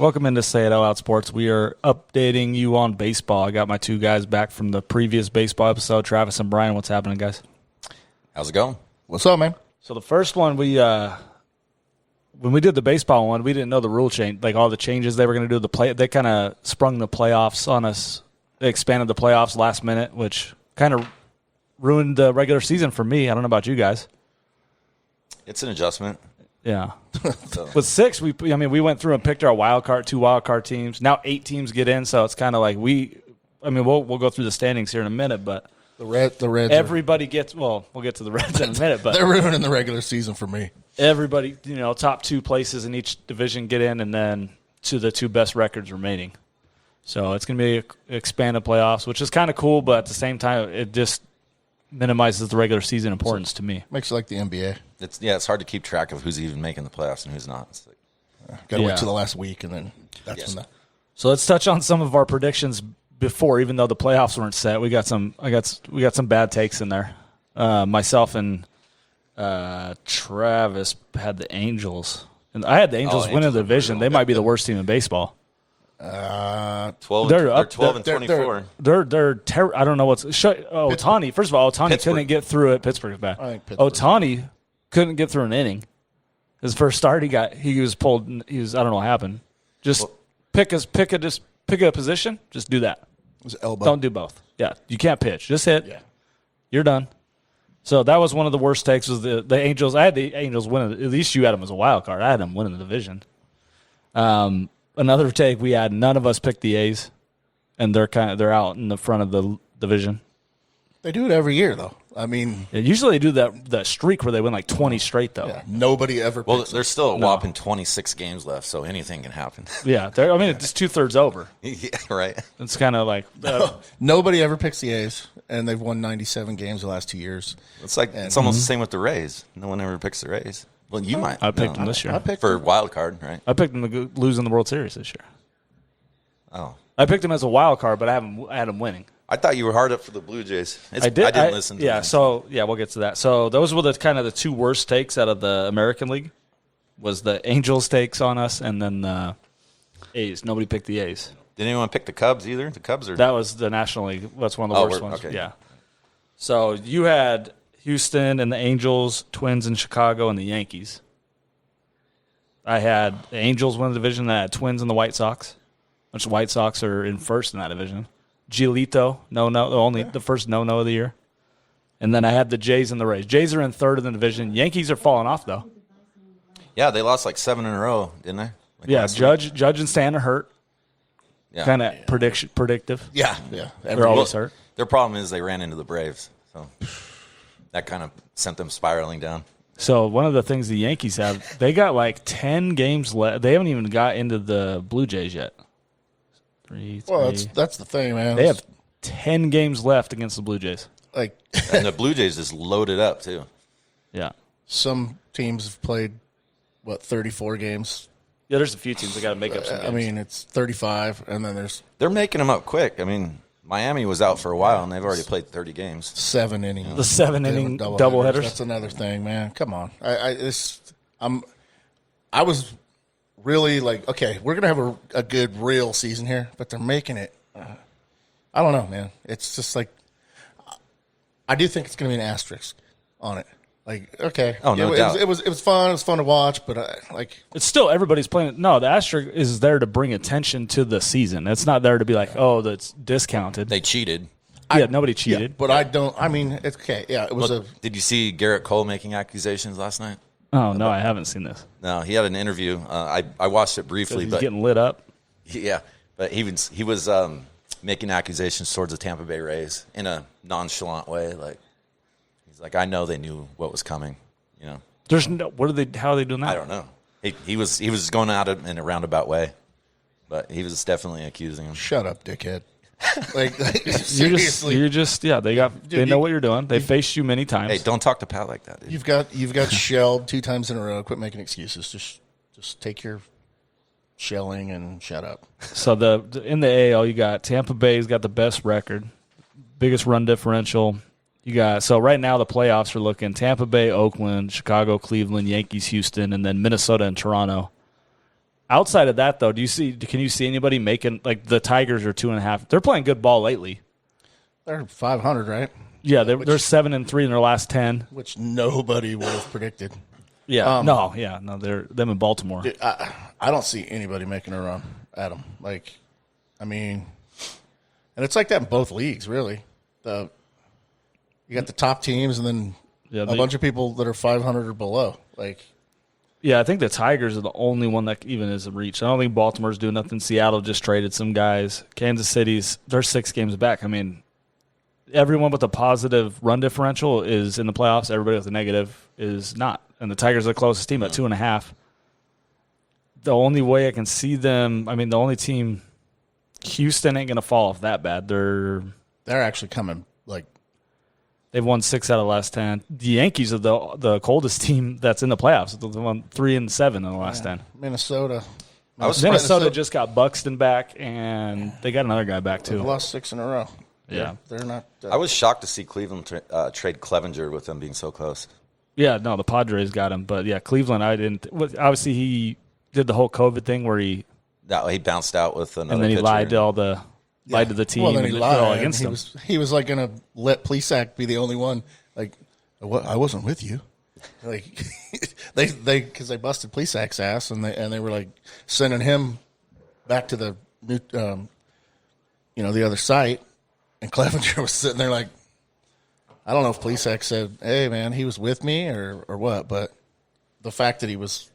Welcome into Say It Out Loud Sports. We are updating you on baseball. I got my two guys back from the previous baseball episode, Travis and Brian. What's happening, guys? How's it going? What's up, man? So the first one, when we did the baseball one, we didn't know the rule change, like all the changes they were going to do. They kind of sprung the playoffs on us. They expanded the playoffs last minute, which kind of ruined the regular season for me. I don't know about you guys. It's an adjustment. Yeah. With 6, we went through and picked our two wild card teams. Now 8 teams get in, so it's kind of like we'll go through the standings here in a minute, but the Reds. Everybody gets. Well, we'll get to the Reds in a minute, but they're ruining the regular season for me. Everybody, top 2 places in each division get in, and then to the 2 best records remaining. So it's going to be expanded playoffs, which is kind of cool, but at the same time, it just minimizes the regular season importance to me. Makes it like the NBA. It's hard to keep track of who's even making the playoffs and who's not. It's like, got to wait till the last week, and then that's when So let's touch on some of our predictions before, even though the playoffs weren't set. We got some bad takes in there. Myself and Travis had the Angels, and I had the Angels winning the division. They might be the worst team in baseball. 12. They're 12 and 24. I don't know what's Ohtani. First of all, Ohtani couldn't get through it. Pittsburgh's bad. Ohtani couldn't get through an inning. His first start, he was pulled. I don't know what happened. Just pick a position. Just do that. It was elbow. Don't do both. Yeah, you can't pitch. Just hit. Yeah. You're done. So that was one of the worst takes. Was the Angels? I had the Angels winning. At least you had them as a wild card. I had them winning the division. Another take we had. None of us picked the A's, and they're out in the front of the division. They do it every year, though. I mean, usually they do that streak where they win like 20 straight, though. Yeah, nobody ever. Well, there's still a whopping 26 games left, so anything can happen. Yeah, it's 2/3 over. Yeah, right. It's kind of like nobody ever picks the A's, and they've won 97 games the last 2 years. It's almost the same with the Rays. No one ever picks the Rays. Well, you might. I picked them this year. I picked for wild card, right? I picked them to lose in the World Series this year. Oh, I picked them as a wild card, but I had them winning. I thought you were hard up for the Blue Jays. I didn't listen to them. So we'll get to that. So those were the 2 worst takes out of the American League. Was the Angels takes on us, and then the A's. Nobody picked the A's. Didn't anyone pick the Cubs either? The Cubs are that was the National League. That's one of the worst ones. Okay. Yeah. So you had Houston and the Angels, Twins in Chicago, and the Yankees. I had the Angels win the division. I had Twins and the White Sox, which the White Sox are in first in that division. Giolito, the first no-no of the year. And then I had the Jays and the Rays. Jays are in third in the division. Yankees are falling off, though. Yeah, they lost like 7 in a row, didn't they? Judge and Stan are hurt. Yeah. Kind of predictive. Yeah. They're always hurt. Their problem is they ran into the Braves, so that kind of sent them spiraling down. So one of the things the Yankees have, they got like 10 games left. They haven't even got into the Blue Jays yet. Well, that's the thing, man. They have 10 games left against the Blue Jays. And the Blue Jays is loaded up too. Yeah. Some teams have played 34 games. Yeah, there's a few teams that got to make up some games. I mean, it's 35, and then they're making them up quick. I mean, Miami was out for a while, and they've already played 30 games. 7 innings. The 7-inning doubleheaders. That's another thing, man. Come on. I was really like, okay, we're gonna have a good real season here, but they're making it. I don't know, man. It's just like I do think it's gonna be an asterisk on it. Like, okay, no doubt. It was fun. It was fun to watch, but it's still everybody's playing. No, the asterisk is there to bring attention to the season. It's not there to be like, oh, that's discounted. They cheated. Nobody cheated. Yeah, but I don't. I mean, it's okay. Yeah, it was Did you see Garrett Cole making accusations last night? Oh no, I haven't seen this. No, he had an interview. I watched it briefly, he's but getting lit up. Yeah, but he was making accusations towards the Tampa Bay Rays in a nonchalant way. Like he's like, I know they knew what was coming. You know, there's no. How are they doing that? I don't know. He was going at it in a roundabout way, but he was definitely accusing him. Shut up, dickhead. Like seriously, they know what you're doing. They faced you many times. Hey, don't talk to Pat like that, dude. You've got shelled 2 times in a row. Quit making excuses. Just take your shelling and shut up. So in the AL, you got Tampa Bay's got the best record, biggest run differential. So right now the playoffs are looking Tampa Bay, Oakland, Chicago, Cleveland, Yankees, Houston, and then Minnesota and Toronto. Outside of that, though, can you see anybody making, like, the Tigers are 2.5? They're playing good ball lately. They're 500, right? Yeah, they're 7-3 in their last 10. Which nobody would have predicted. Yeah, no, they're them in Baltimore. Dude, I don't see anybody making a run at them. Like, I mean, and it's like that in both leagues, really. You got the top teams and then a bunch of people that are 500 or below. Like, yeah, I think the Tigers are the only one that even is a reach. I don't think Baltimore's doing nothing. Seattle just traded some guys. Kansas City's, they're 6 games back. I mean, everyone with a positive run differential is in the playoffs. Everybody with a negative is not. And the Tigers are the closest team at 2.5. The only way I can see them, I mean, the only team, Houston ain't going to fall off that bad. They're actually coming, like, they've won 6 out of the last 10. The Yankees are the coldest team that's in the playoffs. They won 3-7 in the last 10. Minnesota. Minnesota just got Buxton back, and they got another guy back, too. They've lost 6 in a row. Yeah. They're not. I was shocked to see Cleveland trade Clevenger with them being so close. Yeah, no, the Padres got him. But, yeah, Cleveland, I didn't. Obviously, he did the whole COVID thing where he bounced out with another and then he pitcher. lied to the team. Well, then he lied. Against him. He was like going to let Plesac be the only one. Like, I wasn't with you. Like, because they busted Plesac's ass and they were like sending him back to the new, the other site, and Clevenger was sitting there like, I don't know if Plesac said, "Hey man, he was with me" or what, but the fact that he was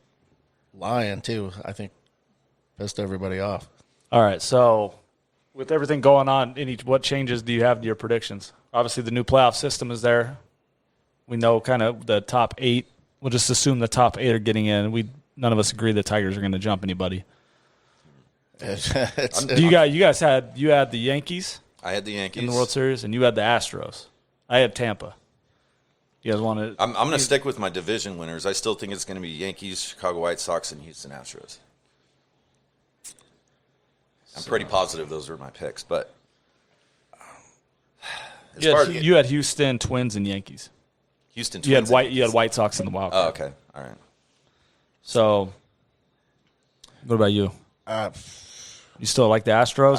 lying too, I think, pissed everybody off. All right, so with everything going on, what changes do you have to your predictions? Obviously, the new playoff system is there. We know kind of the top 8. We'll just assume the top 8 are getting in. None of us agree the Tigers are going to jump anybody. You guys had the Yankees. I had the Yankees in the World Series, and you had the Astros. I had Tampa. You guys want to? I'm going to stick with my division winners. I still think it's going to be Yankees, Chicago White Sox, and Houston Astros. I'm pretty positive those are my picks, but you had Houston, Twins, and Yankees. Houston Twins. You had White Sox in the wild card. Oh, okay, all right. So, what about you? You still like the Astros?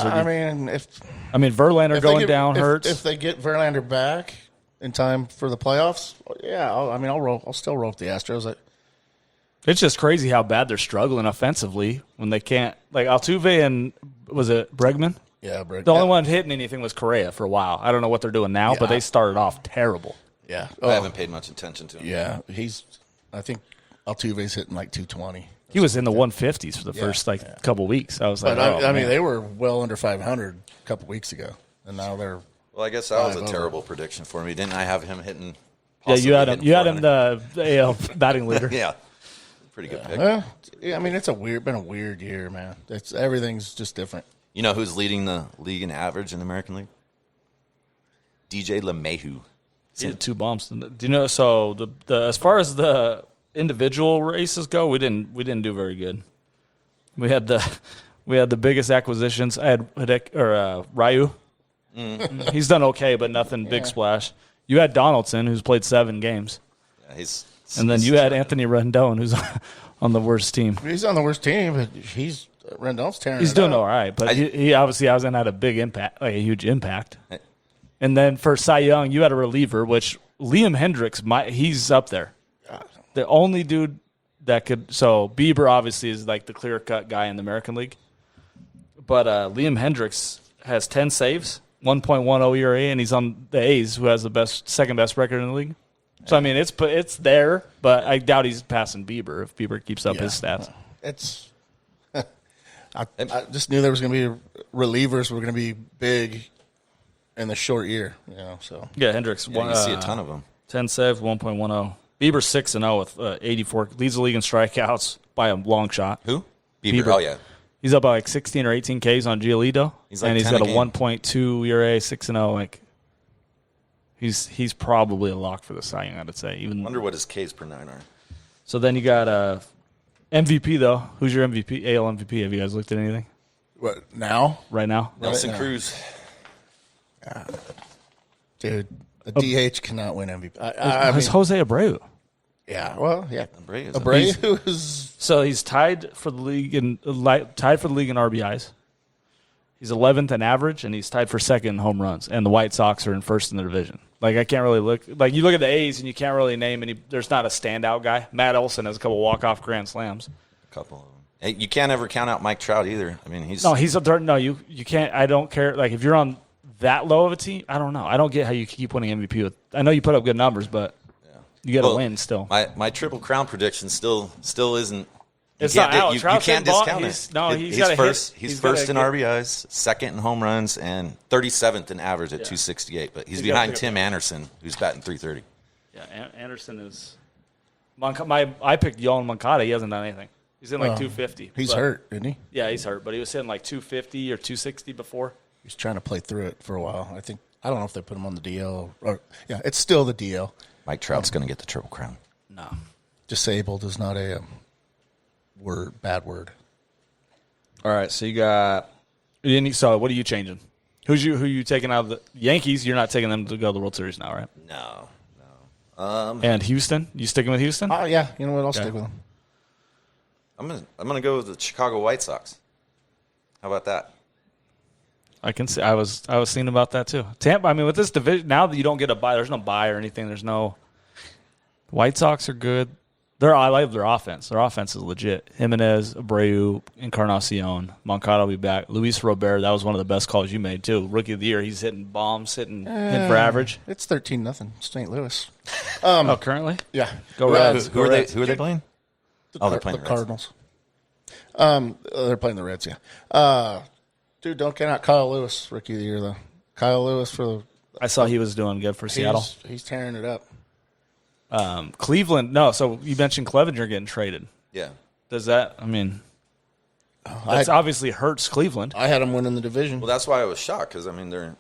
Verlander going down hurts. If they get Verlander back in time for the playoffs, yeah. I'll still roll with the Astros. It's just crazy how bad they're struggling offensively when they can't. Like Altuve and was it Bregman? Yeah, Bregman. The only one hitting anything was Correa for a while. I don't know what they're doing now, but they started off terrible. Yeah, I haven't paid much attention to him. Yeah, I think Altuve's hitting like 220. He was in the 150s for the first couple weeks. I was like, they were well under 500 a couple weeks ago, and now they're. Well, I guess that was a terrible prediction for me. Didn't I have him hitting? Yeah, you had him the AL batting leader. Yeah, pretty good pick. It's been a weird year, man. Everything's just different. You know who's leading the league in average in the American League? DJ LeMahieu. He had 2 bombs. Do you know? So the as far as the individual races go, we didn't do very good. We had the biggest acquisitions. I had Ryu. He's done okay, but nothing big splash. You had Donaldson, who's played 7 games. Yeah, and then you had Anthony Rendon, who's on the worst team. He's on the worst team, but Rendon's tearing. He's doing all right, but he obviously hasn't had a big impact, like a huge impact. And then for Cy Young, you had a reliever, which Liam Hendricks, he's up there. The only dude that could – so Bieber obviously is like the clear-cut guy in the American League. But Liam Hendricks has 10 saves, 1.10 ERA, and he's on the A's, who has the second-best record in the league. So, it's there, but I doubt he's passing Bieber if Bieber keeps up his stats. I just knew there was going to be relievers were going to be big in the short year, so. Yeah, Hendricks. You see a ton of them. 10 saves, 1.10. Bieber 6-0 with 84. Leads the league in strikeouts by a long shot. Who? Bieber. Oh, yeah. He's up by like 16 or 18 Ks on Giolito. He's got a 1.2 ERA, 6-0. Like, he's probably a lock for the Cy Young, I'd say. I wonder what his Ks per 9 are. So then you got MVP, though. Who's your MVP? AL MVP. Have you guys looked at anything? What, now? Right now? Nelson Cruz. Dude, the DH cannot win MVP. It's Jose Abreu. Yeah, well, yeah. Abreu is So he's tied for the league in RBIs. He's 11th in average, and he's tied for second in home runs. And the White Sox are in first in the division. Like, I can't really look. Like, you look at the A's, and you can't really name any. There's not a standout guy. Matt Olson has a couple walk-off grand slams. A couple of them. Hey, you can't ever count out Mike Trout either. I mean, you can't. I don't care. Like, if you're on that low of a team, I don't know. I don't get how you keep winning MVP with. I know you put up good numbers, but you got to win still. My Triple Crown prediction still isn't. It's not out. You can't discount it. He's first. He's first in RBIs, second in home runs, and 37th in average at 268. But he's behind Tim Anderson, who's batting 330. Yeah, Anderson is. I picked Yohan Moncada. He hasn't done anything. He's in 250. He's hurt, isn't he? Yeah, he's hurt, but he was hitting 250 or 260 before. He's trying to play through it for a while. I don't know if they put him on the DL it's still the DL. Mike Trout's going to get the Triple Crown. No, disabled is not a bad word. All right, so you got. So what are you changing? Who you taking out of the Yankees? You're not taking them to go to the World Series now, right? No. And Houston, you sticking with Houston? Oh yeah, you know what? I'll stick with them. I'm gonna go with the Chicago White Sox. How about that? I can see. I was thinking about that too. Tampa. I mean, with this division now that you don't get a bye, there's no bye or anything. There's no. White Sox are good. I like their offense. Their offense is legit. Jimenez, Abreu, Encarnacion, Moncada will be back. Luis Robert, that was one of the best calls you made too. Rookie of the year, he's hitting bombs, hitting for average. It's 13-0, St. Louis. Currently, yeah. Go Reds. Who are they playing? They're playing the Cardinals. They're playing the Reds. Yeah. Dude, don't count out Kyle Lewis, Rookie of the year though. Kyle Lewis for the. I saw he was doing good for Seattle. He's tearing it up. Cleveland, no. So you mentioned Clevenger getting traded. Yeah. Does that? I mean, that obviously hurts Cleveland. I had him winning the division. Well, that's why I was shocked because I mean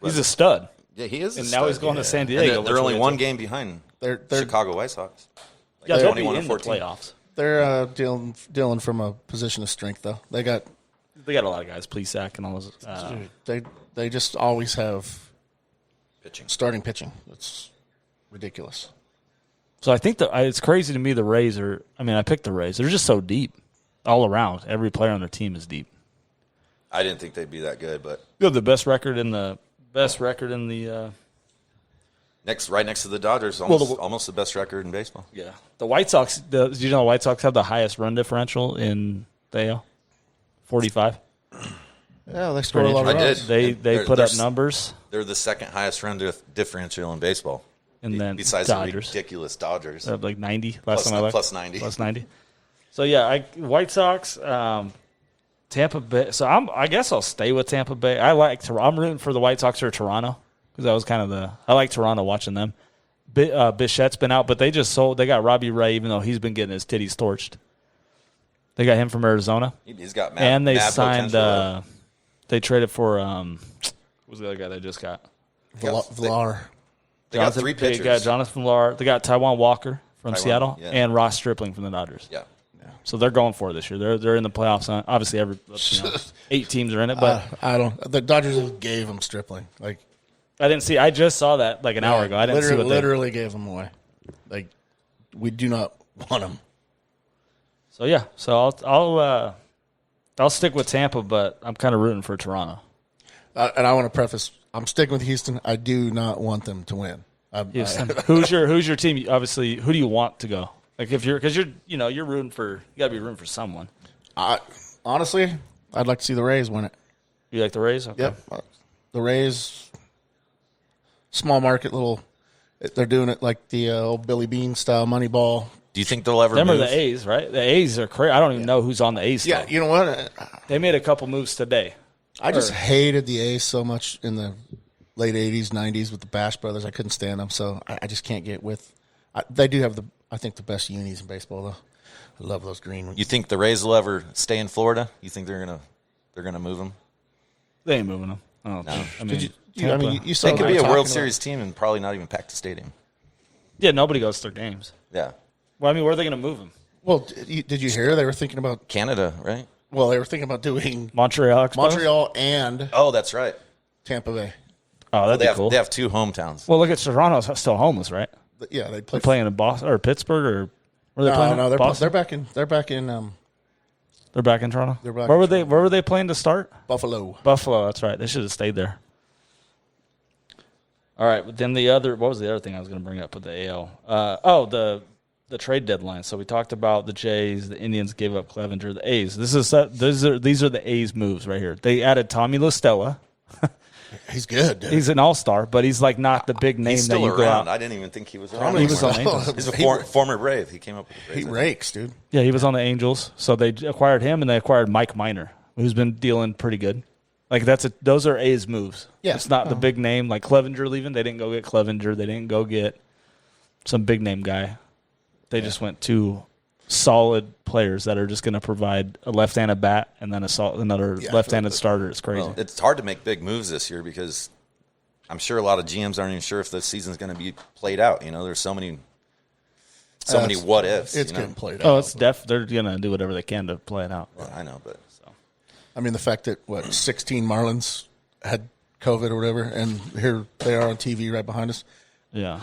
he's a stud. Yeah, he is. And now he's going to San Diego. They're only one game behind they're Chicago White Sox. They'll be in the playoffs. They're dealing from a position of strength though. They got a lot of guys. Plesac and all those. They just always have pitching. Starting pitching. It's ridiculous. So I think it's crazy to me. The Rays are. I mean, I picked the Rays. They're just so deep, all around. Every player on their team is deep. I didn't think they'd be that good, but you have the best record in the right next to the Dodgers. Almost the best record in baseball. Yeah, the White Sox. Did you know the White Sox have the highest run differential in the AL? 45. Yeah, they scored a lot of runs. They put up numbers. They're the second highest run differential in baseball. And then besides Dodgers. the ridiculous Dodgers. Like 90 last time I looked. Plus 90. So, yeah, White Sox, Tampa Bay. So, I guess I'll stay with Tampa Bay. I'm rooting for the White Sox or Toronto because that was kind of I like Toronto watching them. Bichette's been out, but they got Robbie Ray, even though he's been getting his titties torched. They got him from Arizona. He's got and they mad signed. They traded for what was the other guy they just got? Villar. They got three pitchers. They got Jonathan Villar. They got Taijuan Walker from Seattle and Ross Stripling from the Dodgers. Yeah. So they're going for it this year. They're in the playoffs. Obviously, 8 teams are in it. But the Dodgers gave them Stripling. Like I didn't see. I just saw that an hour ago. I didn't see what literally gave them away. Like we do not want them. So yeah. So I'll stick with Tampa, but I'm kind of rooting for Toronto. And I want to preface: I'm sticking with Houston. I do not want them to win. Houston. Who's your team? Obviously, who do you want to go? Like because you're rooting for you got to be rooting for someone. Honestly, I'd like to see the Rays win it. You like the Rays? Okay. Yep. The Rays, small market, little. They're doing it like the old Billy Bean style Moneyball. Do you think they'll ever? Remember move? the A's, right? The A's are crazy. I don't even know who's on the A's. Still. Yeah, you know what? They made a couple moves today. I just hated the A's so much in the late 80s, 90s with the Bash Brothers. I couldn't stand them, so I just can't get with. They do have I think the best unis in baseball, though. I love those green ones. You think the Rays will ever stay in Florida? You think they're gonna move them? They ain't moving them. I don't think. I mean, you saw they could be a World Series team and probably not even pack the stadium. Yeah, nobody goes to their games. Yeah. Well, I mean, where are they going to move them? Well, did you hear they were thinking about Canada, right? Well, they were thinking about doing Montreal and that's right. Tampa Bay. Oh, that'd be cool. They have two hometowns. Well, look at Toronto's still homeless, right? Yeah, they play. They're playing in Boston or Pittsburgh or were they playing? No, Boston? they're back in. They're back in They're back in Toronto. They're back where in were they? Where were they playing to start? Buffalo. Buffalo. That's right. They should have stayed there. All right, but then what was the other thing I was going to bring up with the AL? The trade deadline. So we talked about the Jays, the Indians gave up Clevenger, the A's. These are the A's moves right here. They added Tommy La Stella. He's good, dude. He's an all-star, but he's like not the big name He's that still you go around. out. I didn't even think he was around. He was on the Angels. He's a former Brave. He came up with the Braves. He rakes, dude. Yeah, he was on the Angels. So they acquired him, and they acquired Mike Minor, who's been dealing pretty good. Like those are A's moves. Yeah. It's not the big name like Clevenger leaving. They didn't go get Clevenger. They didn't go get some big name guy. They just went two solid players that are just going to provide a left-handed bat and then another left-handed starter. It's crazy. Well, it's hard to make big moves this year because I'm sure a lot of GMs aren't even sure if the season's going to be played out. You know, there's so many what ifs. It's you know? getting played out. Oh, it's they're going to do whatever they can to play it out. Well, I know, but I mean, the fact that 16 Marlins had COVID or whatever, and here they are on TV right behind us. Yeah.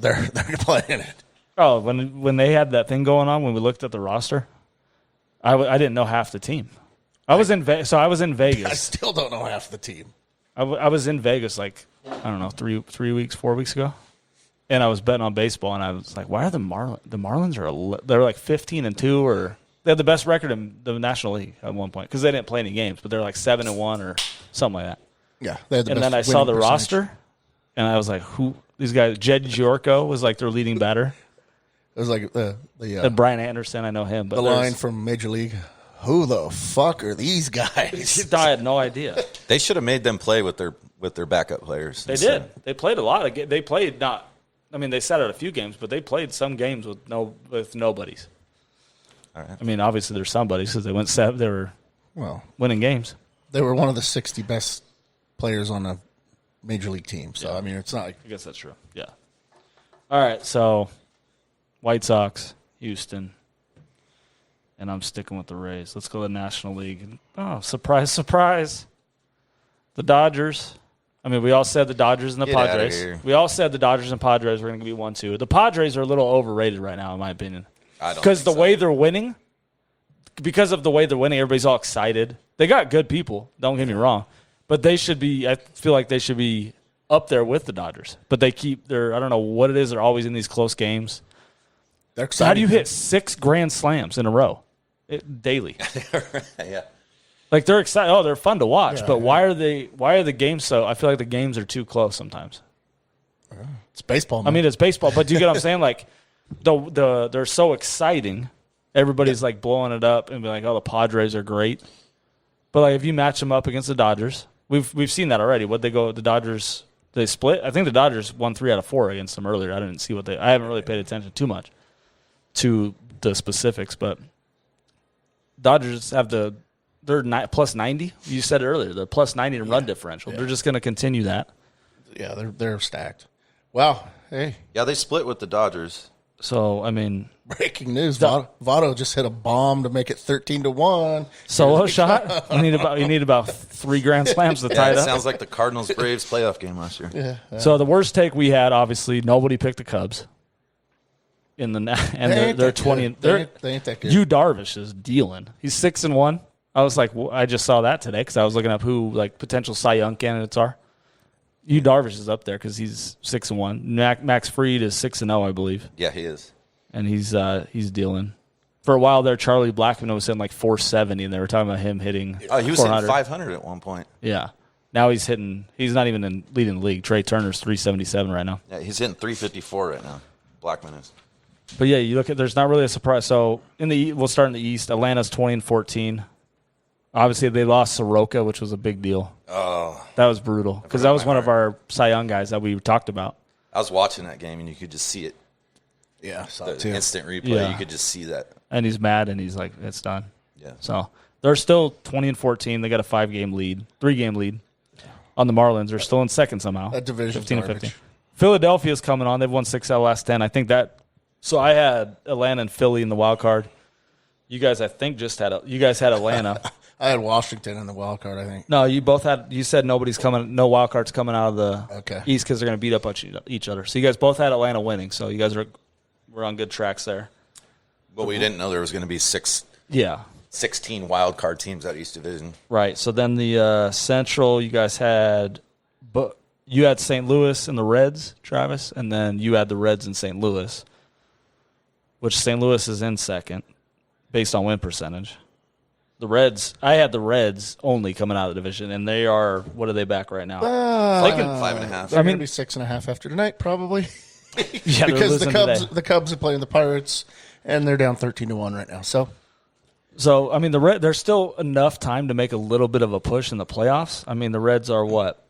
They're playing it. Oh, when they had that thing going on, when we looked at the roster, I didn't know half the team. I was in Vegas. I still don't know half the team. I was in Vegas like, I don't know, 4 weeks ago. And I was betting on baseball, and I was like, why are the Marlins they're like 15-2, or they had the best record in the National League at one point because they didn't play any games, but they're like 7-1 or something like that. Yeah, they had the And best then I saw the winning percentage. roster, and I was like, who these guys? Jed Giorco was like their leading batter. It was like And Brian Anderson, I know him, but the line from Major League. Who the fuck are these guys? I had no idea. they should have made them play with their backup players. They did. They played a lot. They played not. I mean, they sat out a few games, but they played some games with nobodies. All right. I mean, obviously there's somebody because they went 7. They were winning games. They were one of the 60 best players on a Major League team. So, I mean, it's not like I guess that's true. Yeah. All right, so White Sox, Houston, and I'm sticking with the Rays. Let's go to the National League. Oh, surprise, surprise. The Dodgers. I mean, we all said the Dodgers and the Get outta Padres. here. We all said the Dodgers and Padres were going to be 1-2. The Padres are a little overrated right now, in my opinion. I don't Because think the way they're winning, everybody's all excited. They got good people, don't get me wrong. But they should be, I feel like they should be up there with the Dodgers. But they keep I don't know what it is, they're always in these close games. they're excited. How do you hit 6 grand slams in a row daily? yeah. Like they're excited. Oh, they're fun to watch. Yeah, but yeah. why are the games so? I feel like the games are too close sometimes. It's baseball, man. I mean, it's baseball, but do you get what I'm saying? Like they're so exciting. Everybody's like blowing it up and be like, "Oh, the Padres are great." But like if you match them up against the Dodgers, we've seen that already. What the Dodgers they split. I think the Dodgers won 3 out of 4 against them earlier. I didn't see I haven't really paid attention too much to the specifics, but Dodgers have they're plus 90. You said it earlier, the plus 90 in run differential. Yeah. They're just going to continue that. yeah, they're stacked. Wow. Hey, Yeah, they split with the Dodgers. So I mean, breaking news. Votto just hit a bomb to make it 13-1. solo shot. You need about 3 grand slams to tie Yeah, it it up. sounds like the Cardinals-Braves playoff game last year. Yeah. So the worst take we had, obviously, nobody picked the Cubs. They're 20. They ain't that good. Yu Darvish is dealing. He's 6-1. I was like, I just saw that today because I was looking up who like potential Cy Young candidates are. Yu Darvish is up there because he's 6-1. Max Fried is 6-0, I believe, Yeah, he is. and he's dealing. For a while there, Charlie Blackmon was hitting like 470, and they were talking about him hitting. Oh, he was 400. hitting 500 at one point. Yeah. Now he's hitting. He's not even leading the league. Trey Turner's 377 right now. Yeah, he's hitting 354 right now. Blackman is. But yeah, you look at. There's not really a surprise. So we'll start in the East. Atlanta's 20-14. Obviously, they lost Soroka, which was a big deal. Oh, That was brutal because that was one of our Cy Young guys that we talked about. I was watching that game and you could just see it. Yeah, saw The it too. instant replay, Yeah. you could just see that. And he's mad, and he's like, "It's done." Yeah. So they're still 20-14. They got a 3-game lead on the Marlins. They're still in second somehow. That division's 15-15. garbage. Philadelphia's coming on. They've won 6 out of the last 10. I think that. So I had Atlanta and Philly in the wild card. You guys, I think, you guys had Atlanta. I had Washington in the wild card, I think. No, you both had. You said nobody's coming. No wild cards coming out of the Okay. East because they're going to beat up each other. So you guys both had Atlanta winning. So you guys were on good tracks there. But we didn't know there was going to be 16 wild card teams out East Division. Right. So then the Central, you guys had, but you had St. Louis and the Reds, Travis, and then you had the Reds in St. Louis, which St. Louis is in second, based on win percentage. The Reds, I had the Reds only coming out of the division, and they are, what are they back right now? 5.5. They're going to be 6.5 after tonight, probably. Yeah, because today. the Cubs are playing the Pirates, and they're down 13-1 right now. So I mean, there's still enough time to make a little bit of a push in the playoffs. I mean, the Reds are what?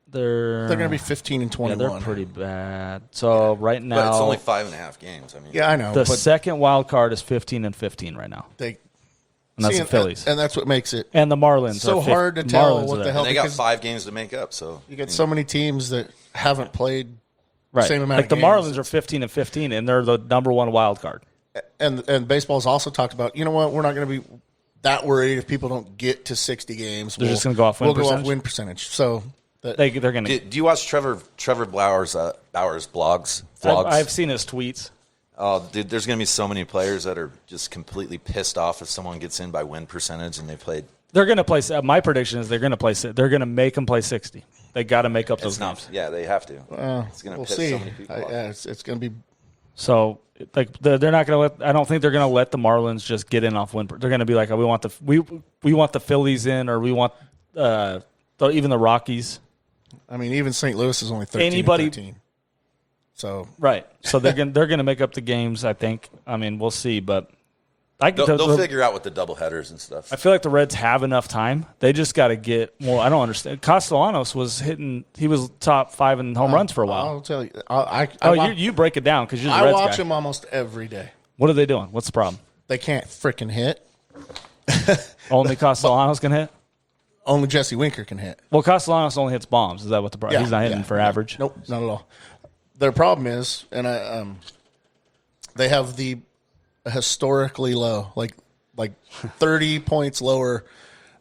They're going to be 15-21. Yeah, they're pretty bad. So right now, But it's only 5.5 games. I mean, Yeah, I know. the but second wild card is 15-15 right now, and that's the Phillies, and that's what makes it and the Marlins. so are hard to tell Marlins what are the hell. and they got because 5 games to make up. So you get so many teams that haven't played right. same amount like of the games. Marlins are 15-15, and they're the number one wild card. And baseball's also talked about, you know what, we're not going to be that worried if people don't get to 60 games. They're just going to go off win we'll percentage. go off win percentage. So They're going to. do you watch Trevor Bauer's vlogs? I've seen his tweets. Oh, dude, there's going to be so many players that are just completely pissed off if someone gets in by win percentage and they played. They're going to play. My prediction is they're going to play. They're going to make them play 60. They got to make up those games. Yeah, they have to. It's going to we'll piss see. so many people off. It's going to be. So, like, they're not going to let. I don't think they're going to let the Marlins just get in off win. They're going to be like, oh, we want the Phillies in, or we want even the Rockies. I mean, even St. Louis is only 13. So right. So they're going to make up the games. I think. I mean, we'll see, but They'll figure out with the doubleheaders and stuff. I feel like the Reds have enough time. They just got to get more. I don't understand. Castellanos was hitting. He was top 5 in home runs for a while. I'll tell you. You break it down because you're the I Reds watch guy. them almost every day. What are they doing? What's the problem? They can't freaking hit. Only Castellanos can hit. Only Jesse Winker can hit. Well, Castellanos only hits bombs. Is that what the problem? He's not hitting for average. Nope, not at all. Their problem is, and they have the historically low, like 30 points lower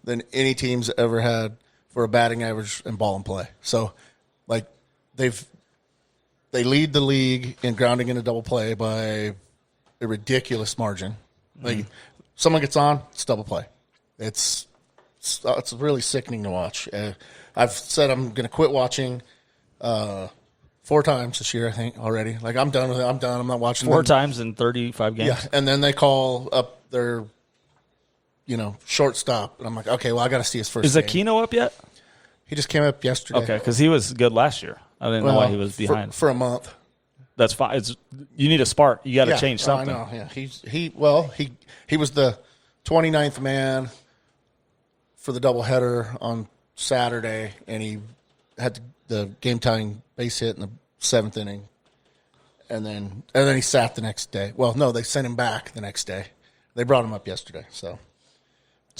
than any team's ever had for a batting average and ball in play. So, like, they lead the league in grounding into double play by a ridiculous margin. Like, someone gets on, it's double play. It's really sickening to watch. I've said I'm going to quit watching 4 times this year, I think, already. Like, I'm done with it. I'm done. I'm not watching 4 them. times in 35 games. Yeah, and then they call up their, shortstop. And I'm like, okay, well, I got to see his first Is game. Aquino up yet? He just came up yesterday. Okay, because he was good last year. I didn't know why he was behind. For a month. That's fine. You need a spark. You got to change something. I know, yeah. He was the 29th man for the doubleheader on Saturday, and he had the game-tying base hit in the 7th inning, and then he sat the next day. Well, no, they sent him back the next day. They brought him up yesterday. So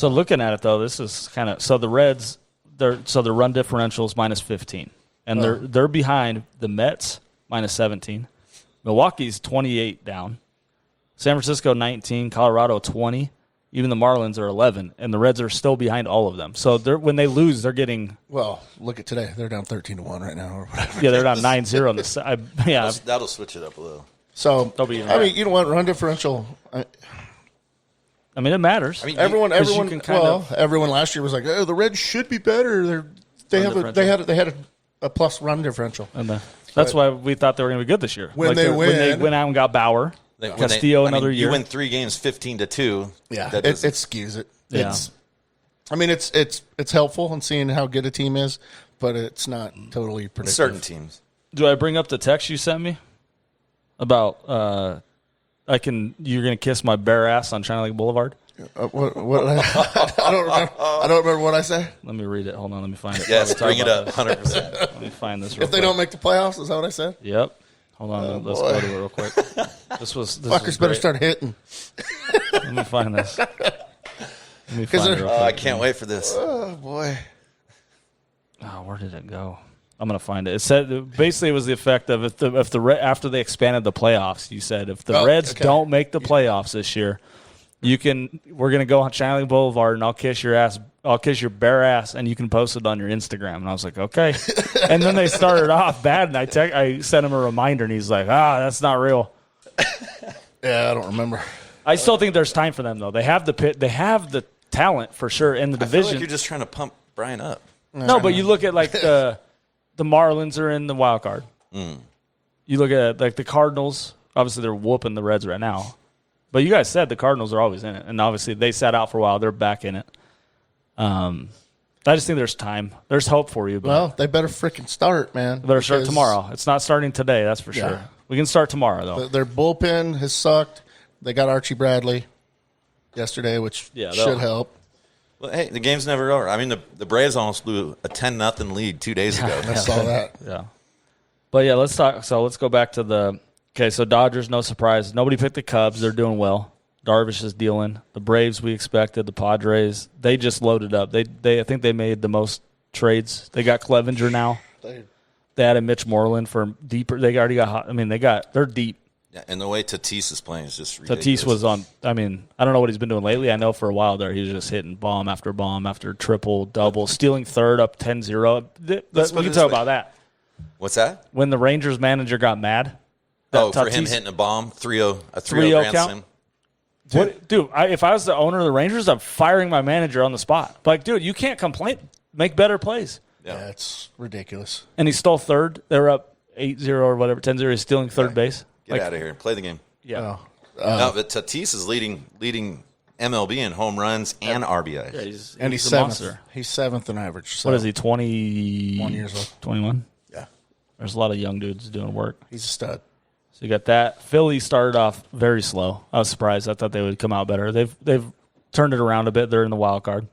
looking at it though, this is kind of the Reds. Their run differential is minus 15, and they're behind the Mets minus 17. Milwaukee's 28 down. San Francisco 19, Colorado 20. Even the Marlins are 11, and the Reds are still behind all of them. So when they lose, they're getting. Well, look at today. They're down 13-1 right now, or whatever. Yeah, they're down 9-0 on the side. Yeah, That'll switch it up a little. So I mean, you know what? Run differential. I mean, it matters. I mean, Everyone can everyone last year was like, "Oh, the Reds should be better." They had a plus run differential. And that's why we thought they were going to be good this year. When they when they went out and got Bauer, Castillo another year. You win 3 games 15-2. Yeah, it skews it. Yeah. It's helpful in seeing how good a team is, but it's not totally predictive. Certain teams. Do I bring up the text you sent me about you're going to kiss my bare ass on China Lake Boulevard? What I don't remember what I say. Let me read it. Hold on, let me find it. Yes, bring it up, 100%. Let me find this real If they don't make the playoffs, is that what I said? Yep. Hold on, let's go to it real quick. This Fuckers better start hitting. Let me find this. Let me find it real quick. I can't wait for this. Oh boy. Oh, where did it go? I'm gonna find it. It said basically it was the effect of after they expanded the playoffs. You said if the Reds don't make the playoffs this year, We're gonna go on Channeling Boulevard, and I'll kiss your ass. I'll kiss your bare ass, and you can post it on your Instagram. And I was like, okay. And then they started off bad, and I sent him a reminder, and he's like, that's not real. Yeah, I don't remember. I still think there's time for them though. They have the talent for sure in the I feel division. like you're just trying to pump Brian up. No, but you look at like the Marlins are in the wild card. You look at like the Cardinals. Obviously, they're whooping the Reds right now. But you guys said the Cardinals are always in it, and obviously they sat out for a while. They're back in it. I just think there's time. There's hope for you. But Well, they better freaking start, man. they better start because tomorrow. It's not starting today, that's for sure. We can start tomorrow, though. Their bullpen has sucked. They got Archie Bradley yesterday, which should help. Well, hey, the game's never over. I mean, the Braves almost blew a 10-0 lead 2 days ago. I saw that. Yeah. But, yeah, let's talk. So let's go back to the – okay, so Dodgers, no surprise. Nobody picked the Cubs. They're doing well. Darvish is dealing. The Braves, we expected. The Padres, they just loaded up. I think they made the most trades. They got Clevenger now. They added Mitch Moreland for deeper. They already got hot. I mean, they're deep. Yeah, and the way Tatis is playing is just ridiculous. Tatis was on. I mean, I don't know what he's been doing lately. I know for a while there he was just hitting bomb after triple, double, stealing third up 10-0. We can talk about that. What's that? When the Rangers manager got mad. For him hitting a bomb, 3-0 3-0 grand count? slam. Dude, if I was the owner of the Rangers, I'm firing my manager on the spot. Like, dude, you can't complain. Make better plays. Yeah, it's ridiculous. And he stole third. They were up 8-0 or whatever, 10-0. He's stealing third base. Get out of here. Play the game. Yeah. No, but Tatis is leading MLB in home runs and RBI. Yeah, He's a seventh. monster. He's seventh in average. So. What is he, 21 years old. 21? Yeah. There's a lot of young dudes doing work. He's a stud. So you got that. Philly started off very slow. I was surprised. I thought they would come out better. They've turned it around a bit. They're in the wild card.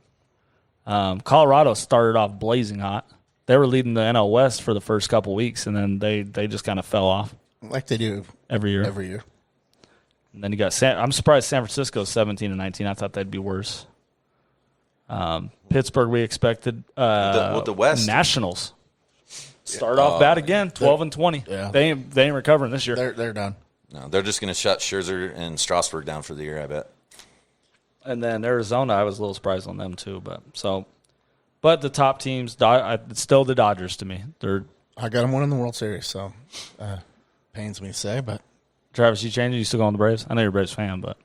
Colorado started off blazing hot. They were leading the NL West for the first couple weeks, and then they just kind of fell off. Like they do every year. And then you got I'm surprised San Francisco's 17-19. I thought they'd be worse. Pittsburgh, we expected. The West Nationals start off bad again, 12-20. Yeah. They ain't recovering this year. They're done. No, they're just going to shut Scherzer and Strasburg down for the year, I bet. And then Arizona, I was a little surprised on them too. But the top teams, it's still the Dodgers to me. I got them winning the World Series, so pains me to say, but Travis, you changing? You still going the Braves? I know you're a Braves fan, but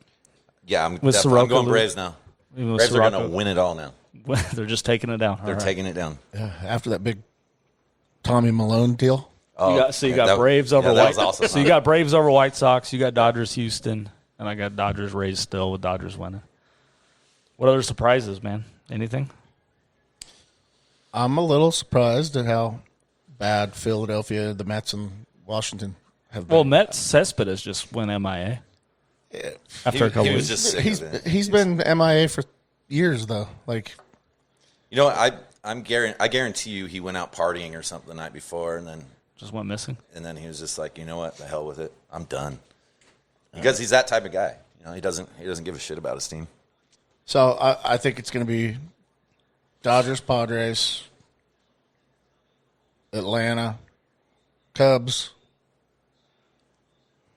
yeah, I'm going Braves now. Braves are going to win it all now. They're just taking it down. They're taking it down. After that big Tommy Malone deal. You got Braves over White Sox. Awesome. So you got Braves over White Sox. You got Dodgers Houston, and I got Dodgers Rays still with Dodgers winning. What other surprises, man? Anything? I'm a little surprised at how bad Philadelphia, the Mets, and Washington have been. Well, Mets Cespedes just went MIA after a couple he weeks. was just sick of it. He's been MIA for years, though. Like, you know, I guarantee you he went out partying or something the night before, and then just went missing. And then he was just like, you know what, the hell with it, I'm done. Because he's that type of guy. You know, he doesn't give a shit about his team. So I think it's going to be Dodgers, Padres, Atlanta, Cubs,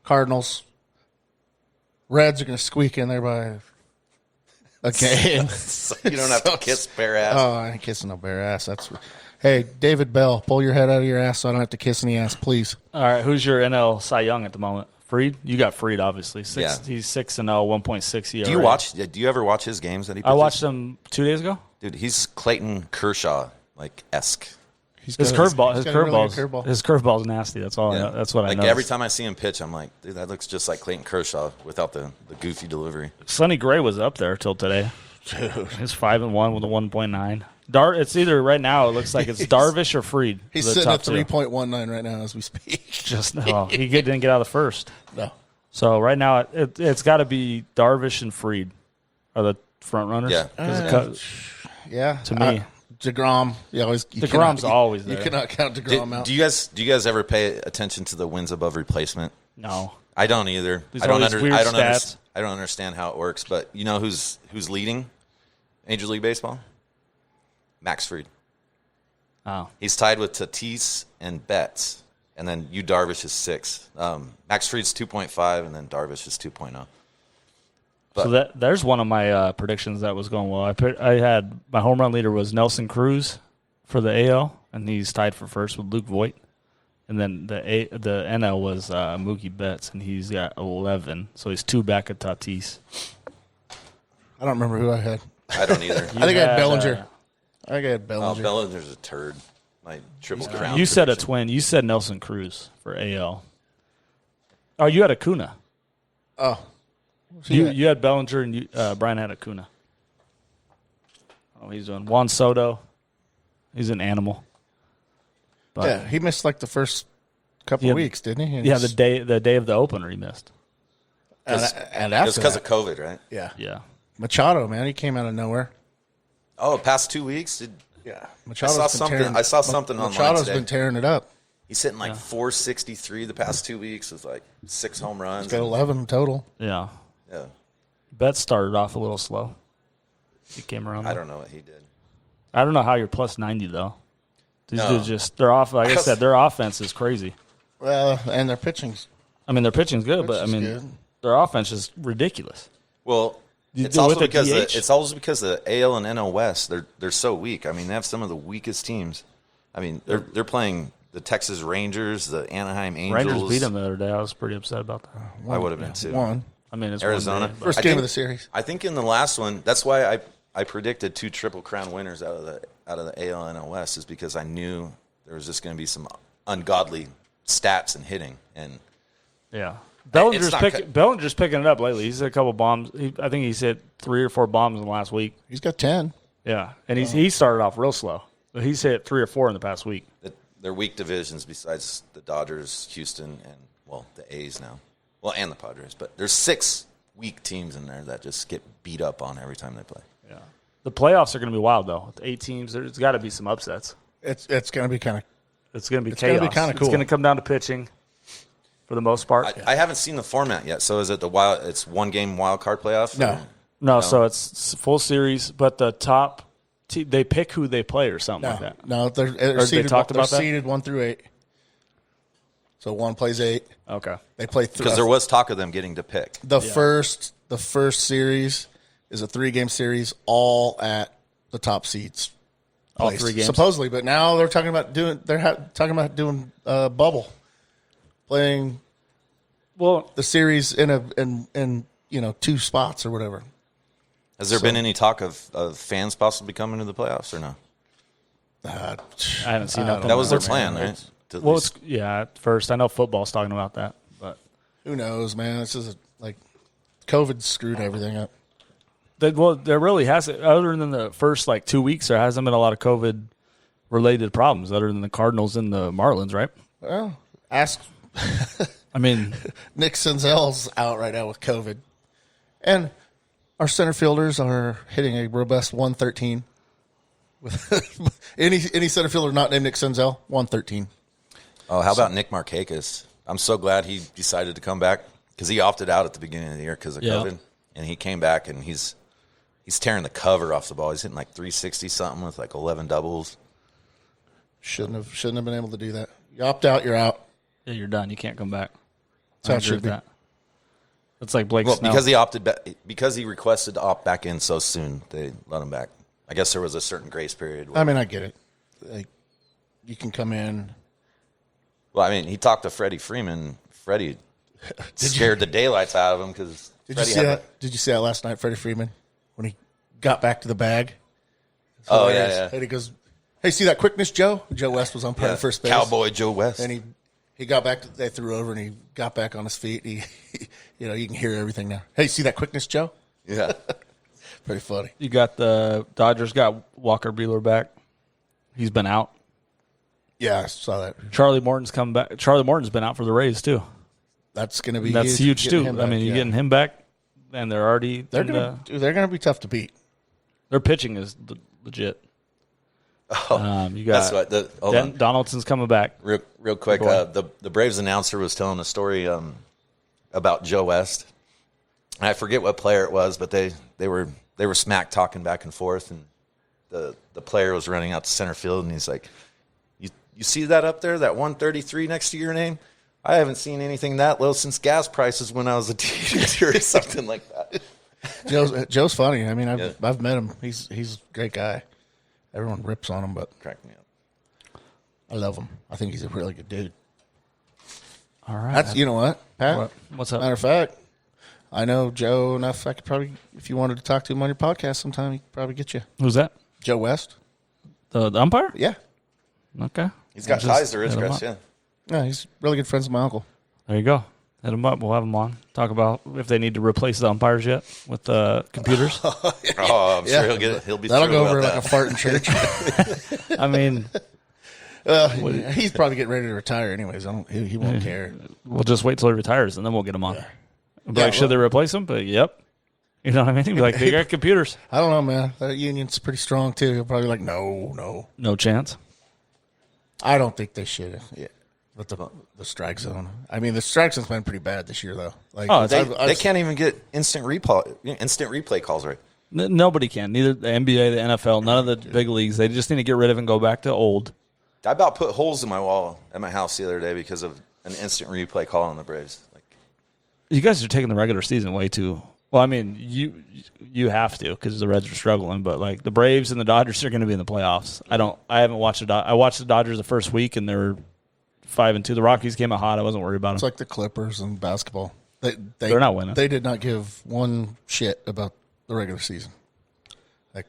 Cardinals. Reds are going to squeak in there by a game. You don't have to kiss bare ass. Oh, I ain't kissing no bare ass. Hey, David Bell, pull your head out of your ass so I don't have to kiss any ass, please. All right, who's your NL Cy Young at the moment? Fried? You got Fried, obviously. He's 6-0, 1.6 ERA. Do you ever watch his games that he pitches? I watched them 2 days ago. Dude, he's Clayton Kershaw esque. His curveball's nasty. That's all. Yeah. That's what I know. Like every time I see him pitch, I'm like, dude, that looks just like Clayton Kershaw without the goofy delivery. Sonny Gray was up there till today. Dude. He's 5-1 with a 1.9. It's either right now. It looks like it's Darvish or Fried. He's sitting at 3.19 right now as we speak. He didn't get out of the first. No. So right now it's got to be Darvish and Fried are the front runners. Yeah. Yeah. To me, DeGrom. DeGrom's always there. You cannot count DeGrom out. Do you guys ever pay attention to the wins above replacement? No. I don't either. I don't understand how it works. But you know who's leading Major League Baseball? Max Fried. Oh. He's tied with Tatis and Betts, and then Darvish is 6. Max Fried's 2.5, and then Darvish is 2.0. So there's one of my predictions that was going well. I had my home run leader was Nelson Cruz for the AL, and he's tied for first with Luke Voigt. And then the NL was Mookie Betts, and he's got 11. So he's 2 back of Tatis. I don't remember who I had. I don't either. I think I had Bellinger. I think I had Bellinger. Oh, Bellinger's a turd. My triple crown. You said a prediction. twin. You said Nelson Cruz for AL. Oh, you had Acuna. Oh. You had Bellinger, and Brian had Acuna. Oh, he's doing Juan Soto. He's an animal. But, yeah, he missed like the first couple of weeks, didn't he? And yeah, the day of the opener he missed. and It after was because that, of COVID, right? yeah. Yeah. Machado, man, he came out of nowhere. Oh, past 2 weeks? Yeah, I saw something online Machado's today. been tearing it up. He's hitting like 463 the past 2 weeks with like 6 home runs. He's got 11 total. Yeah. Yeah. Betts started off a little slow. He came around. I don't know what he did. I don't know how you're plus 90 though. These dudes just they're off. Like I said, their offense is crazy. Well, and their pitching's I mean, their pitching's good, but I mean, good. their offense is ridiculous. Well, You it's do it also with the because DH? it's also because the AL and NL West they're so weak. I mean, they have some of the weakest teams. I mean, they're playing the Texas Rangers, the Anaheim Angels. Rangers beat them the other day. I was pretty upset about that. I would have been too. one. I mean, it's Arizona. one day, but- First I game think- of the series. I think in the last one, that's why I predicted 2 Triple Crown winners out of the AL and NL West is because I knew there was just going to be some ungodly stats and hitting. And Yeah. It's not Bellinger's picking it up lately. He's hit a couple bombs. I think he's hit 3 or 4 bombs in the last week. He's got 10. Yeah. And he started off real slow. But he's hit 3 or 4 in the past week. they're weak divisions besides the Dodgers, Houston, and, well, the A's now. Well, and the Padres. But there's 6 weak teams in there that just get beat up on every time they play. Yeah. The playoffs are going to be wild, though. With 8 teams, there's got to be some upsets. It's going to be kind of It's going to be It's gonna chaos. be kinda cool. It's going to come down to pitching for the most part. I haven't seen the format yet. So is it it's 1 game wild card playoff? No. No, so it's full series, but the top they pick who they play or something like that. No, they're they seeded, talked they're about that? seeded 1 through 8. So 1 plays 8. Okay. They play 3. Because there was talk of them getting to pick. The first series is a 3-game series, all at the top seeds. All Place, 3 games? supposedly, but now they're talking about doing bubble, playing Well, the series in 2 spots or whatever. Has there been any talk of fans possibly coming to the playoffs or no? Uh, I haven't seen nothing. That was their about plan, man. right? To at Well, least- at first. I know football's talking about that, but who knows, man? This is like COVID screwed everything up. there really hasn't, other than the first 2 weeks, there hasn't been a lot of COVID-related problems other than the Cardinals and the Marlins, right? Well, ask I mean, Nick Senzel's out right now with COVID, and our center fielders are hitting a robust 113. With any center fielder not named Nick Senzel, 113. Oh, how about Nick Markakis? I'm so glad he decided to come back because he opted out at the beginning of the year because of COVID, and he came back and he's tearing the cover off the ball. He's hitting 360 something with 11 doubles. Shouldn't have been able to do that. You opt out, you're out. yeah, you're done. You can't come back. That's how I it agree should with be. that. It's like Blake Well, Snell. because he requested to opt back in so soon, they let him back. I guess there was a certain grace period. I mean, I get it. You can come in. Well, I mean, he talked to Freddie Freeman. Freddie scared the daylights out of him because Did you see that? Did you see that last night, Freddie Freeman, when he got back to the bag? It's Oh, hilarious. yeah. And he goes, "Hey, see that quickness, Joe?" Joe West was umpiring at first base. Cowboy Joe West. And he got back. They threw over, and he got back on his feet. He you can hear everything now. Hey, see that quickness, Joe? Yeah. Pretty funny. You got the Dodgers got Walker Buehler back. He's been out. Yeah, I saw that. Charlie Morton's come back. Charlie Morton's been out for the Rays too. That's going to be That's huge getting too. him I back, mean, you're yeah. getting him back, and they're already They're gonna be tough to beat. their pitching is legit. You got That's what. Hold on. Donaldson's coming back. Real quick, Go ahead. the Braves announcer was telling a story about Joe West. And I forget what player it was, but they were smack talking back and forth, and the player was running out to center field, and he's like, "You see that up there, that 133 next to your name? I haven't seen anything that low since gas prices when I was a teenager," or something like that. Joe's funny. I mean, I've met him. He's a great guy. Everyone rips on him, but Crack me up. I love him. I think he's a really good dude. All right. You know what, Pat? What's up? Matter of fact, I know Joe enough. I could probably, if you wanted to talk to him on your podcast sometime, he could probably get you. Who's that? Joe West. The umpire? Yeah. Okay. He's got ties to Ridgecrest, yeah. Yeah, he's really good friends with my uncle. There you go. Hit them up. We'll have them on. Talk about if they need to replace the umpires yet with computers. Oh, I'm sure he'll get it. He'll be That'll thrilled go over about like that. a fart in church. I mean, He's probably getting ready to retire anyways. He won't care. we'll just wait till he retires, and then we'll get him on. Yeah. We'll be like, should they replace him? But, yep. You know what I mean? He'd be like, they got computers. I don't know, man. That union's pretty strong, too. He'll probably be like, no. No chance. I don't think they should. Yeah. With the strike zone. I mean, the strike zone's been pretty bad this year, though. Like, They can't even get instant replay calls right. Nobody can. Neither the NBA, the NFL, none of the big leagues. They just need to get rid of it and go back to old. I about put holes in my wall at my house the other day because of an instant replay call on the Braves. You guys are taking the regular season way too. Well, I mean, you have to because the Reds are struggling. But like the Braves and the Dodgers are going to be in the playoffs. I haven't watched I watched the Dodgers the first week and they were 5-2. The Rockies came out hot. I wasn't worried about them. It's like the Clippers and basketball. They're not winning. They did not give one shit about the regular season. Like,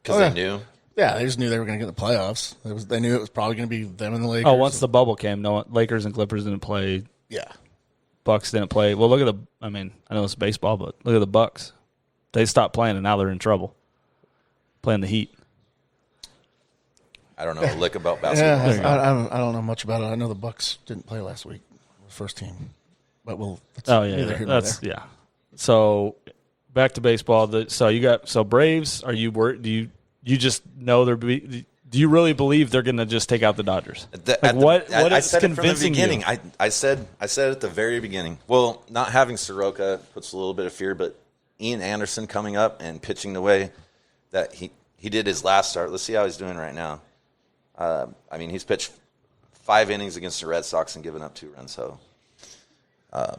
Because they knew. Yeah, they just knew they were going to get in the playoffs. They knew it was probably going to be them and the Lakers. Oh, once the bubble came, no Lakers and Clippers didn't play. Yeah. Bucks didn't play. Well, look at I know it's baseball, but look at the Bucks. They stopped playing, and now they're in trouble. Playing the Heat. I don't know a lick about basketball. Yeah, I don't know much about it. I know the Bucks didn't play last week, the first team. But yeah. So back to baseball. So Braves. Are you worried? Do you just know they're? Do you really believe they're going to just take out the Dodgers? What is convincing you? I said it at the very beginning. Well, not having Soroka puts a little bit of fear, but Ian Anderson coming up and pitching the way that he did his last start. Let's see how he's doing right now. He's pitched 5 innings against the Red Sox and given up 2 runs. So, I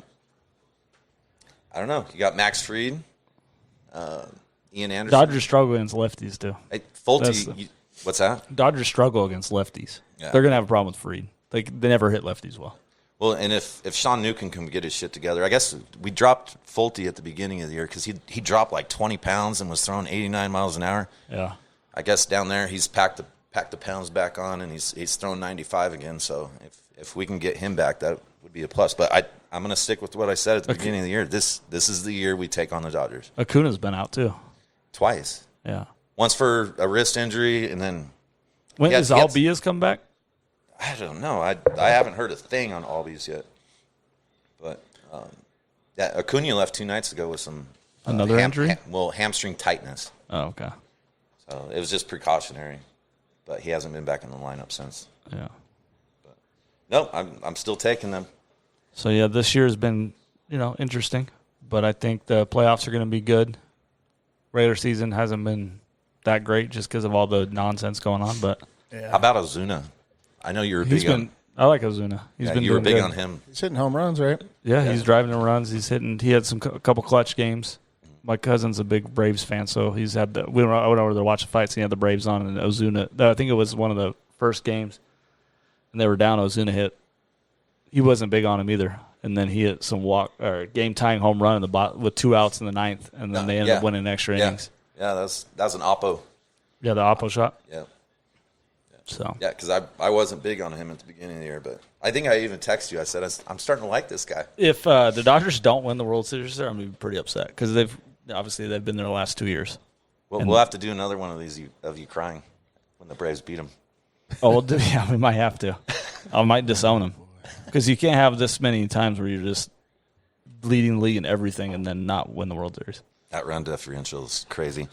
don't know. You got Max Fried, Ian Anderson. Dodgers struggle against lefties too. Hey, Fulte. What's that? Dodgers struggle against lefties. Yeah. They're going to have a problem with Fried. They never hit lefties well. Well, and if Sean Newcomb can get his shit together, I guess we dropped Fulte at the beginning of the year because he dropped like 20 pounds and was throwing 89 miles an hour. Yeah. I guess down there he's packed the pounds back on and he's thrown 95 again. So if we can get him back, that would be a plus. But I'm going to stick with what I said at the beginning of the year. This is the year we take on the Dodgers. Acuna's been out too. Twice. Yeah. Once for a wrist injury, and then when does Albies come back? I don't know. I haven't heard a thing on Albies yet. But Acuna left 2 nights ago with some another injury. Hamstring tightness. Oh, okay. So it was just precautionary, but he hasn't been back in the lineup since. Yeah. But no, I'm still taking them. So yeah, this year has been interesting, but I think the playoffs are going to be good. Regular season hasn't been that great just because of all the nonsense going on. But how about Ozuna? I know you were big on. I like Ozuna. You were big on him. He's hitting home runs, right? Yeah, he's driving the runs. He's hitting. He had a couple clutch games. My cousin's a big Braves fan, so he's had I went over there to watch the fights. And he had the Braves on, and Ozuna. I think it was one of the first games, and they were down. Ozuna hit. He wasn't big on him either, and then he hit some game tying home run with 2 outs in the 9th, and then they ended up winning extra innings. Yeah, that was an oppo. Yeah, the oppo shot. Yeah. So because I wasn't big on him at the beginning of the year, but I think I even texted you. I said I'm starting to like this guy. If the Dodgers don't win the World Series, I'm gonna be pretty upset because they've been there the last 2 years. Well, we'll have to do another one of these of you crying when the Braves beat them. Oh, we might have to. I might disown them because you can't have this many times where you're just leading the league in everything and then not win the World Series. That run differential is crazy.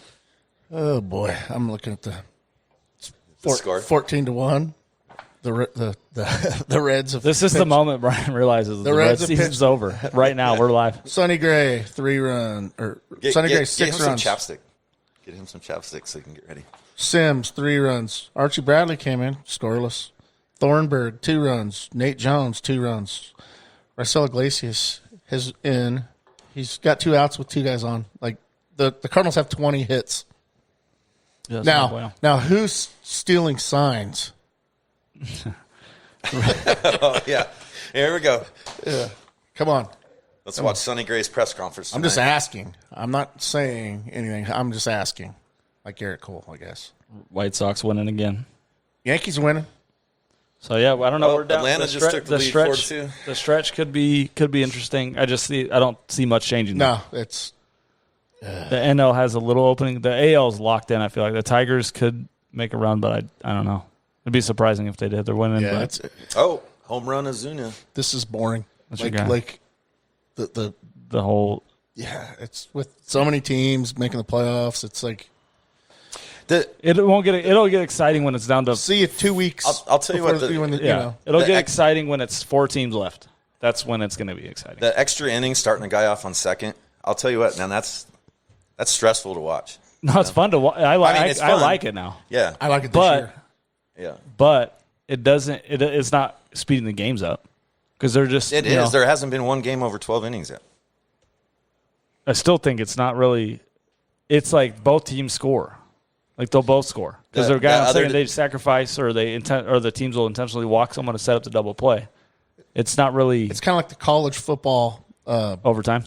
Oh boy, I'm looking at the score 14-1. The Reds have. This is the moment Brian realizes the Red season's over. Right now, we're live. Sonny Gray 3 run Sonny Gray 6 runs. Get him some chapstick so he can get ready. Sims 3 runs. Archie Bradley came in scoreless. Thornburg 2 runs. Nate Jones 2 runs. Marcelo Iglesias is in. He's got 2 outs with 2 guys on. Like the Cardinals have 20 hits. Yeah, Now who's stealing signs? Oh, yeah. Here we go. Yeah. Come on. Let's watch Sonny Gray's press conference tonight. I'm just asking. I'm not saying anything. I'm just asking. Like Garrett Cole, I guess. White Sox winning again. Yankees winning. So yeah, I don't know. We're down. Atlanta just took the lead 4-2. The stretch could be interesting. I don't see much changing. No, it's the NL has a little opening. The AL is locked in. I feel like the Tigers could make a run, but I don't know. It'd be surprising if they did. They're winning. yeah. But Home run Azuna. This is boring. What's your guy? Like the whole it's with so many teams making the playoffs. It's like it'll get exciting when it's down to. see you 2 weeks. I'll tell you what. It'll get exciting when it's 4 teams left. That's when it's going to be exciting. The extra inning starting a guy off on second. I'll tell you what, man. That's stressful to watch. No, it's fun to watch. I like it now. Yeah, I like it this year. yeah. But it doesn't. It's not speeding the games up because they're just. It is. There hasn't been one game over 12 innings yet. I still think it's not really. It's like both teams score, like they'll both score because they're guys saying they sacrifice or the teams will intentionally walk someone to set up the double play. It's not really. It's kind of like the college football overtime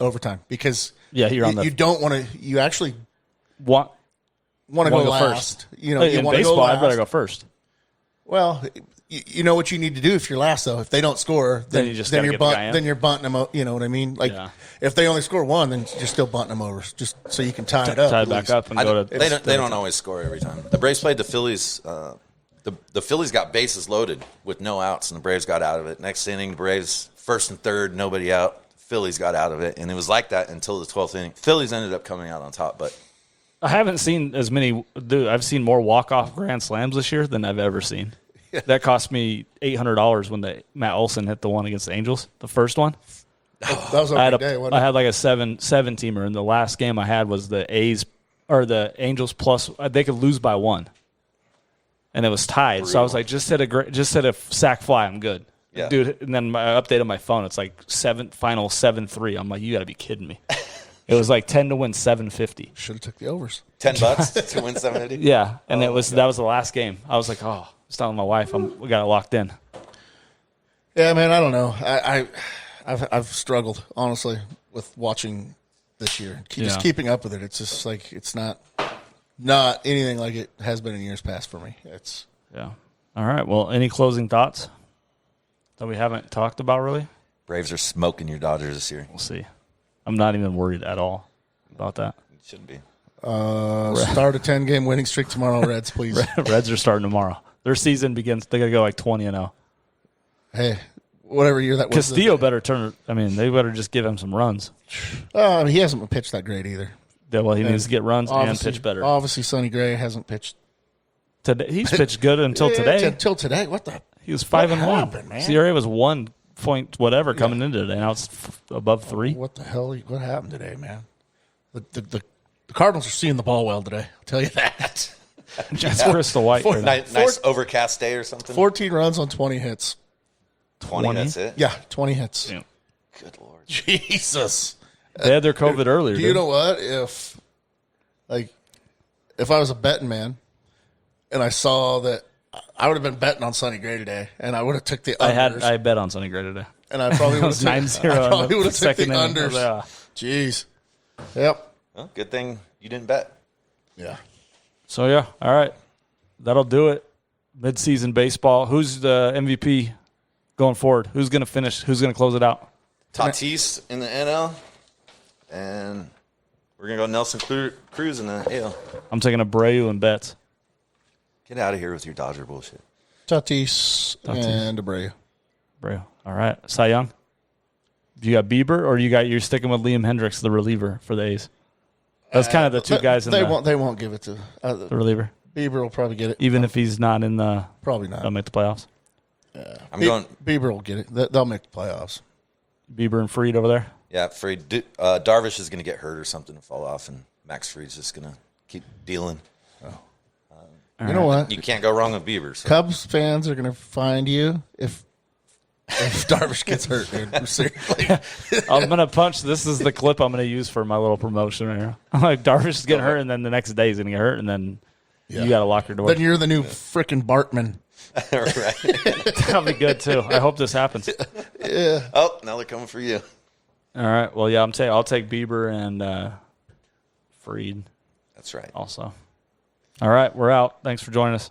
because you don't want to. You actually want to go last. First. You know, in baseball, I'd rather go first. Well, you know what you need to do if you're last though. If they don't score, then you're bunting them. You know what I mean? Like if they only score 1, then you're still bunting them over, just so you can tie it up. Tie it back up and go to. They don't always score every time. The Braves played the Phillies. The Phillies got bases loaded with no outs, and the Braves got out of it. Next inning, the Braves first and third, nobody out. Phillies got out of it, and it was like that until the 12th inning. Phillies ended up coming out on top, but I haven't seen as many. Dude, I've seen more walk-off grand slams this year than I've ever seen. That cost me $800 when Matt Olson hit the one against the Angels, the first one. That was a big day, wasn't it? I had like a seven teamer, and the last game I had was the A's or the Angels plus. They could lose by 1, and it was tied. Brutal. So I was like, just hit a sack fly, I'm good, dude. And then I updated my phone. It's like final 7-3. I'm like, you got to be kidding me. It was like 10 to win 750. Should have took the overs. $10 to win 750. Yeah, and that was the last game. I was like, I was telling my wife we got it locked in. Yeah, man, I don't know. I've struggled honestly with watching this year, just keeping up with it. It's just like it's not anything like it has been in years past for me. It's all right. Well, any closing thoughts that we haven't talked about really? Braves are smoking your Dodgers this year. We'll see. I'm not even worried at all about that. You shouldn't be. Start a 10-game winning streak tomorrow, Reds, please. Reds are starting tomorrow. Their season begins. They got to go like 20-0. Hey, whatever year that was. Castillo better turn. I mean, they better just give him some runs. He hasn't pitched that great either. Yeah, well, he needs to get runs and pitch better. Obviously, Sonny Gray hasn't pitched. Today, he's pitched good until today. Until today, what the? He was 5-1. Man? CRA was 1 point whatever coming into today. Now it's above 3. What the hell? What happened today, man? The Cardinals are seeing the ball well today. I'll tell you that. That's Crystal White. Nice overcast day or something. 14 runs on 20 hits. 20, that's it? Yeah, 20 hits. Yeah. Good Lord. Jesus. They had their COVID earlier. Do you know what? If I was a betting man and I saw that, I would have been betting on Sonny Gray today, and I would have took the unders. I bet on Sonny Gray today. And I probably would have 9-0. I probably would have took the inning. unders. Jeez. Yep. Well, good thing you didn't bet. Yeah. So, yeah, all right. That'll do it. Mid-season baseball. Who's the MVP going forward? Who's going to finish? Who's going to close it out? Tatis in the NL, and we're going to go Nelson Cruz in the AL. I'm taking Abreu and Betts. Get out of here with your Dodger bullshit. Tatis. And Abreu. Abreu. All right. Cy Young? You got Bieber, or you're sticking with Liam Hendricks, the reliever for the A's? That's kind of the two guys in they won't give it to the reliever. Bieber will probably get it. Even if he's not in the – probably not. They'll make the playoffs. Bieber will get it. They'll make the playoffs. Bieber and Fried over there? Yeah, Fried. Darvish is going to get hurt or something and fall off, and Max Fried's just going to keep dealing. You know what? You can't go wrong with Bieber. So. Cubs fans are going to find you if if Darvish gets hurt, dude. Seriously. I'm gonna punch. This is the clip I'm gonna use for my little promotion here. I'm like, Darvish is getting hurt, and then the next day he's gonna get hurt, and then you got to lock your door. Then you're the new freaking Bartman. Right. That'll be good too. I hope this happens. Yeah. Oh, now they're coming for you. All right. Well, yeah, I'll take Bieber and Freed That's right. also. All right, we're out. Thanks for joining us.